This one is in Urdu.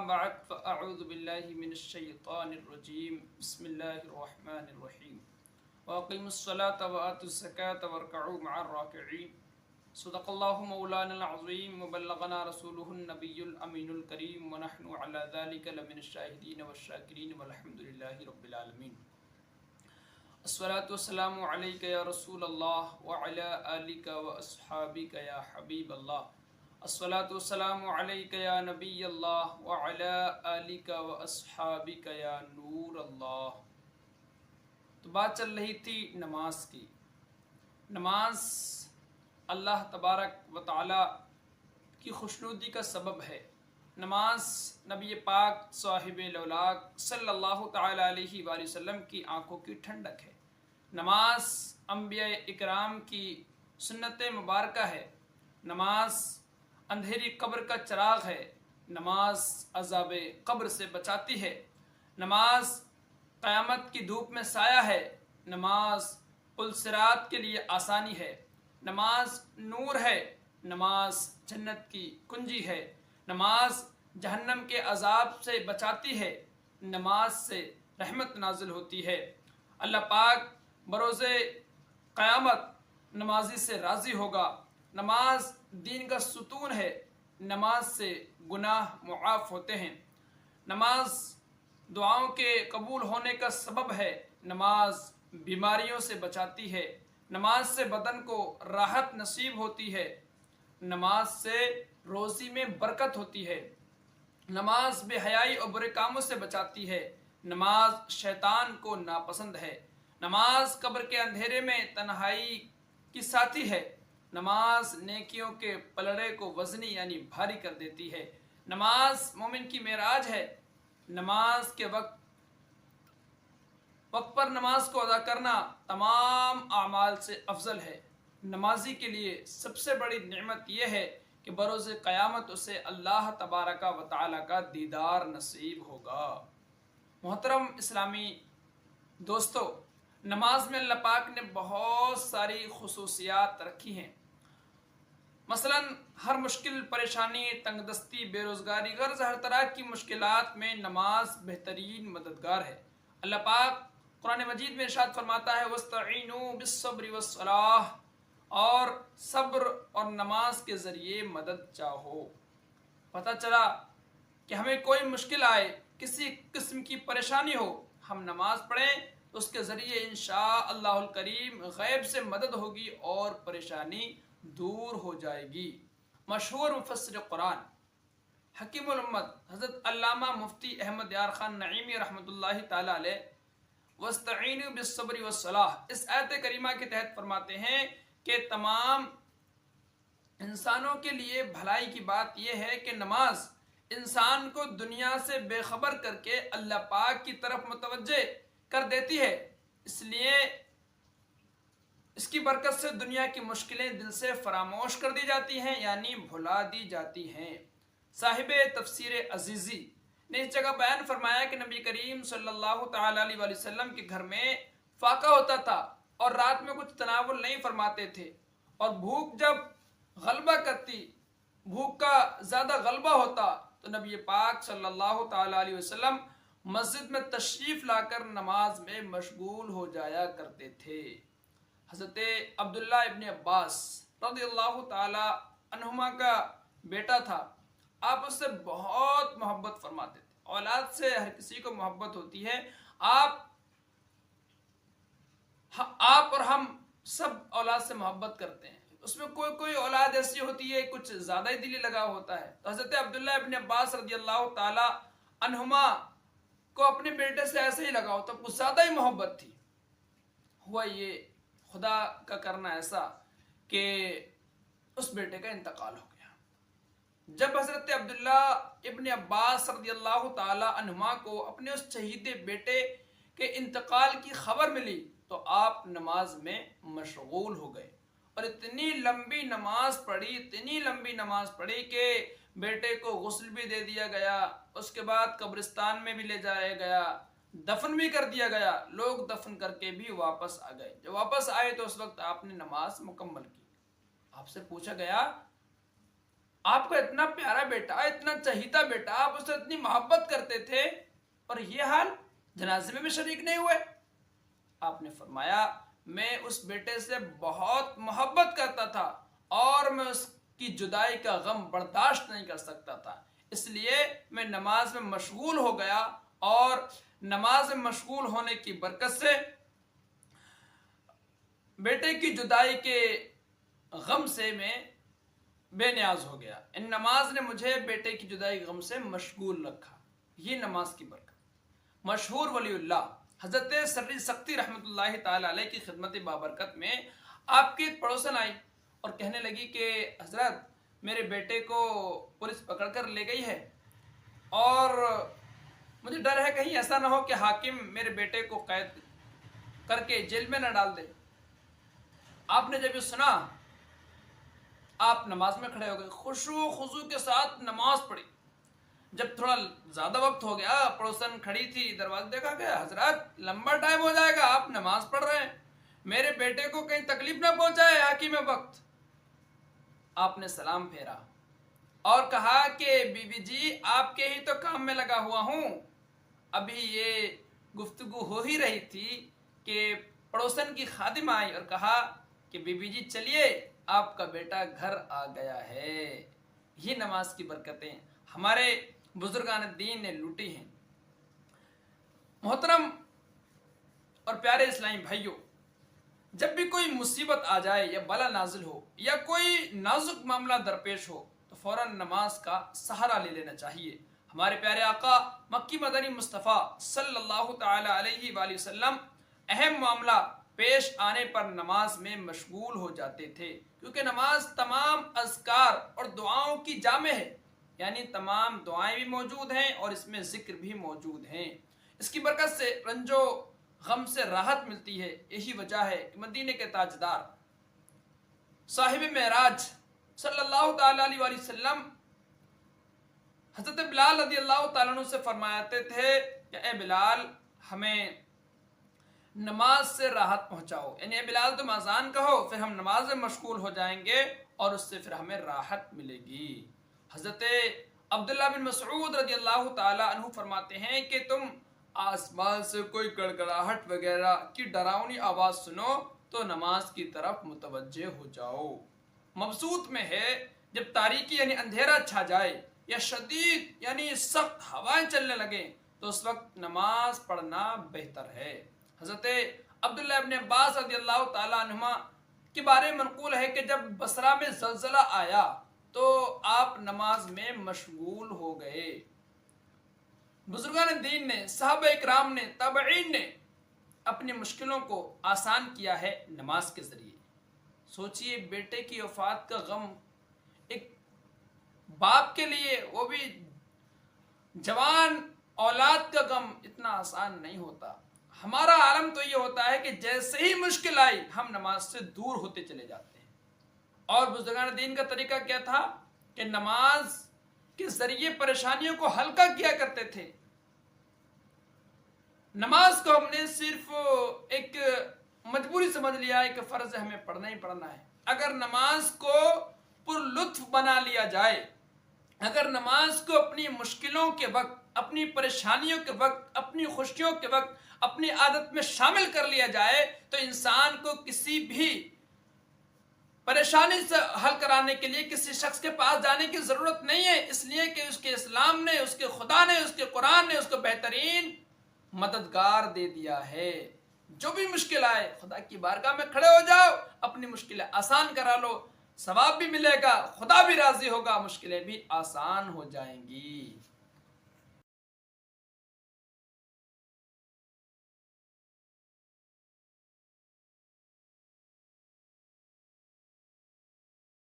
بعد فأعوذ بالله من الشيطان الرجيم بسم الله الرحمن الرحيم وأقيموا الصلاة وآتوا الزكاة واركعوا مع الراكعين صدق الله مولانا العظيم وبلغنا رسوله النبي الأمين الكريم ونحن على ذلك لمن الشاهدين والشاكرين والحمد لله رب العالمين الصلاة والسلام عليك يا رسول الله وعلى آلك وأصحابك يا حبيب الله الصلاة والسلام عليك يا نبي الله وعلى آلك وأصحابك يا نور اللہ۔ تو بات چل رہی تھی نماز کی۔ نماز اللہ تبارک و تعالی کی خوشنودی کا سبب ہے۔ نماز نبی پاک صاحب لولاک صلی اللہ تعالی علیہ وآلہ وسلم کی آنکھوں کی ٹھنڈک ہے۔ نماز انبیاء اکرام کی سنت مبارکہ ہے۔ نماز اندھیری قبر کا چراغ ہے۔ نماز عذاب قبر سے بچاتی ہے۔ نماز قیامت کی دھوپ میں سایہ ہے۔ نماز پل صراط کے لیے آسانی ہے۔ نماز نور ہے۔ نماز جنت کی کنجی ہے۔ نماز جہنم کے عذاب سے بچاتی ہے۔ نماز سے رحمت نازل ہوتی ہے۔ اللہ پاک بروز قیامت نمازی سے راضی ہوگا۔ نماز دین کا ستون ہے۔ نماز سے گناہ معاف ہوتے ہیں۔ نماز دعاؤں کے قبول ہونے کا سبب ہے۔ نماز بیماریوں سے بچاتی ہے۔ نماز سے بدن کو راحت نصیب ہوتی ہے۔ نماز سے روزی میں برکت ہوتی ہے۔ نماز بے حیائی اور برے کاموں سے بچاتی ہے۔ نماز شیطان کو ناپسند ہے۔ نماز قبر کے اندھیرے میں تنہائی کی ساتھی ہے۔ نماز نیکیوں کے پلڑے کو وزنی یعنی بھاری کر دیتی ہے۔ نماز مومن کی معراج ہے۔ نماز کے وقت پر نماز کو ادا کرنا تمام اعمال سے افضل ہے۔ نمازی کے لیے سب سے بڑی نعمت یہ ہے کہ بروز قیامت اسے اللہ تبارک و تعالی کا دیدار نصیب ہوگا۔ محترم اسلامی دوستو، نماز میں اللہ پاک نے بہت ساری خصوصیات رکھی ہیں۔ مثلا ہر مشکل، پریشانی، تنگ دستی، بے روزگاری، غرض ہر طرح کی مشکلات میں نماز بہترین مددگار ہے۔ اللہ پاک قرآن مجید میں ارشاد فرماتا ہے وَاسْتَعِینُوا بِالصَّبْرِ وَالصَّلَاةِ، اور صبر اور نماز کے ذریعے مدد چاہو۔ پتہ چلا کہ ہمیں کوئی مشکل آئے، کسی قسم کی پریشانی ہو، ہم نماز پڑھیں تو اس کے ذریعے انشاءاللہ الکریم غیب سے مدد ہوگی اور پریشانی دور ہو جائے گی۔ مشہور مفسر قرآن حکیم الامت حضرت علامہ مفتی احمد یار خان نعیمی رحمۃ اللہ تعالی علیہ وَاسْتَعِینُوا بِالصَّبْرِ وَالصَّلَاةِ اس آیت کریمہ کے تحت فرماتے ہیں کہ تمام انسانوں کے لیے بھلائی کی بات یہ ہے کہ نماز انسان کو دنیا سے بے خبر کر کے اللہ پاک کی طرف متوجہ کر دیتی ہے۔ اس لیے اس کی برکت سے دنیا کی مشکلیں دل سے فراموش کر دی جاتی ہیں، یعنی بھلا دی جاتی ہیں۔ صاحب تفسیر عزیزی نے اس جگہ بیان فرمایا کہ نبی کریم صلی اللہ تعالی علیہ وآلہ وسلم کے گھر میں فاقہ ہوتا تھا اور رات میں کچھ تناول نہیں فرماتے تھے، اور بھوک جب غلبہ کرتی، بھوک کا زیادہ غلبہ ہوتا تو نبی پاک صلی اللہ تعالی علیہ وسلم مسجد میں تشریف لا کر نماز میں مشغول ہو جایا کرتے تھے۔ حضرت عبداللہ ابن عباس رضی اللہ تعالی عنہما کا بیٹا تھا۔ آپ اس سے بہت محبت فرماتے تھے۔ اولاد سے ہر کسی کو محبت ہوتی ہے۔ آپ اور ہم سب اولاد سے محبت کرتے ہیں۔ اس میں کوئی اولاد ایسی ہوتی ہے کچھ زیادہ ہی دلی لگاؤ ہوتا ہے۔ تو حضرت عبداللہ ابن عباس رضی اللہ تعالی عنہما کو اپنے بیٹے سے ایسے ہی لگاؤ تھا، کچھ زیادہ ہی محبت تھی۔ ہوا یہ خدا کا کرنا ایسا کہ اس بیٹے کا انتقال ہو گیا۔ جب حضرت عبداللہ ابن عباس رضی اللہ تعالی عنہما کو اپنے اس شہید بیٹے کے انتقال کی خبر ملی تو آپ نماز میں مشغول ہو گئے اور اتنی لمبی نماز پڑھی کہ بیٹے کو غسل بھی دے دیا گیا، اس کے بعد قبرستان میں بھی لے جایا گیا، دفن بھی کر دیا گیا۔ لوگ دفن کر کے بھی واپس آ گئے۔ جب واپس آئے تو اس وقت آپ نے نماز مکمل کی۔ آپ سے پوچھا گیا آپ کا اتنا پیارا بیٹا، اتنا چہیتا بیٹا، آپ اسے اتنی محبت کرتے تھے اور یہ حال، جنازے میں بھی شریک نہیں ہوئے۔ آپ نے فرمایا میں اس بیٹے سے بہت محبت کرتا تھا اور میں اس کی جدائی کا غم برداشت نہیں کر سکتا تھا، اس لیے میں نماز میں مشغول ہو گیا اور نماز میں مشغول ہونے کی برکت سے بیٹے کی جدائی کے غم سے میں بے نیاز ہو گیا۔ ان نماز نے مجھے بیٹے کی جدائی کے غم سے مشغول رکھا۔ یہ نماز کی برکت۔ مشہور ولی اللہ حضرت سری سختی رحمۃ اللہ تعالی علیہ کی خدمت بابرکت میں آپ کی ایک پڑوسن آئی اور کہنے لگی کہ حضرت میرے بیٹے کو پولیس پکڑ کر لے گئی ہے اور مجھے ڈر ہے کہیں ایسا نہ ہو کہ حاکم میرے بیٹے کو قید کر کے جیل میں نہ ڈال دے۔ آپ نے جب یہ سنا آپ نماز میں کھڑے ہو گئے، خشوع و خضوع کے ساتھ نماز پڑھی۔ جب تھوڑا زیادہ وقت ہو گیا، پڑوسن کھڑی تھی، دروازے دیکھا کہ حضرت لمبا ٹائم ہو جائے گا، آپ نماز پڑھ رہے ہیں، میرے بیٹے کو کہیں تکلیف نہ پہنچائے حاکم وقت۔ آپ نے سلام پھیرا اور کہا کہ بی بی جی آپ کے ہی تو کام میں لگا ہوا ہوں، ابھی یہ گفتگو ہو ہی رہی تھی کہ پڑوسن کی خادم آئی اور کہا کہ بی بی جی چلیے آپ کا بیٹا گھر آ گیا ہے۔ یہ نماز کی برکتیں ہمارے بزرگان دین نے لوٹی ہیں۔ محترم اور پیارے اسلامی بھائیوں، جب بھی کوئی مصیبت آ جائے یا بلا نازل ہو یا کوئی نازک معاملہ درپیش ہو تو فوراً نماز کا سہارا لے لینا چاہیے۔ ہمارے پیارے آقا مکی مدنی مصطفیٰ صلی اللہ تعالی علیہ وآلہ وسلم اہم معاملہ پیش آنے پر نماز میں مشغول ہو جاتے تھے، کیونکہ نماز تمام اذکار اور دعاؤں کی جامع ہے، یعنی تمام دعائیں بھی موجود ہیں اور اس میں ذکر بھی موجود ہیں۔ اس کی برکت سے رنج و غم سے راحت ملتی ہے۔ یہی وجہ ہے کہ مدینے کے تاجدار صاحب معراج صلی اللہ تعالی علیہ وآلہ وسلم حضرت بلال رضی اللہ تعالیٰ عنہ سے فرماتے تھے کہ اے بلال ہمیں نماز سے راحت پہنچاؤ، یعنی اے بلال تم اذان کہو پھر ہم نماز میں مشغول ہو جائیں گے اور اس سے پھر ہمیں راحت ملے گی۔ حضرت عبداللہ بن مسعود رضی اللہ تعالیٰ عنہ فرماتے ہیں کہ تم آسمان سے کوئی گڑگڑاہٹ وغیرہ کی ڈراؤنی آواز سنو تو نماز کی طرف متوجہ ہو جاؤ۔ مبسوط میں ہے جب تاریکی یعنی اندھیرا چھا جائے یا شدید یعنی سخت ہوائیں چلنے لگیں تو اس وقت نماز پڑھنا بہتر ہے۔ حضرت عبداللہ ابن عباس رضی اللہ تعالیٰ عنہما کے بارے میں منقول ہے کہ جب بصرہ میں زلزلہ آیا تو آپ نماز میں مشغول ہو گئے۔ بزرگان دین نے، صحابہ اکرام نے، تابعین نے اپنی مشکلوں کو آسان کیا ہے نماز کے ذریعے۔ سوچئے بیٹے کی وفات کا غم ایک باپ کے لیے، وہ بھی جوان اولاد کا غم اتنا آسان نہیں ہوتا۔ ہمارا عالم تو یہ ہوتا ہے کہ جیسے ہی مشکل آئی ہم نماز سے دور ہوتے چلے جاتے ہیں، اور بزرگان دین کا طریقہ کیا تھا کہ نماز کے ذریعے پریشانیوں کو ہلکا کیا کرتے تھے۔ نماز کو ہم نے صرف ایک مجبوری سمجھ لیا ہے کہ فرض ہے ہمیں پڑھنا ہی پڑھنا ہے۔ اگر نماز کو پر لطف بنا لیا جائے، اگر نماز کو اپنی مشکلوں کے وقت، اپنی پریشانیوں کے وقت، اپنی خوشیوں کے وقت اپنی عادت میں شامل کر لیا جائے تو انسان کو کسی بھی پریشانی سے حل کرانے کے لیے کسی شخص کے پاس جانے کی ضرورت نہیں ہے، اس لیے کہ اس کے اسلام نے، اس کے خدا نے، اس کے قرآن نے اس کو بہترین مددگار دے دیا ہے۔ جو بھی مشکل آئے خدا کی بارگاہ میں کھڑے ہو جاؤ، اپنی مشکلیں آسان کرا لو، ثواب بھی ملے گا، خدا بھی راضی ہوگا، مشکلیں بھی آسان ہو جائیں گی۔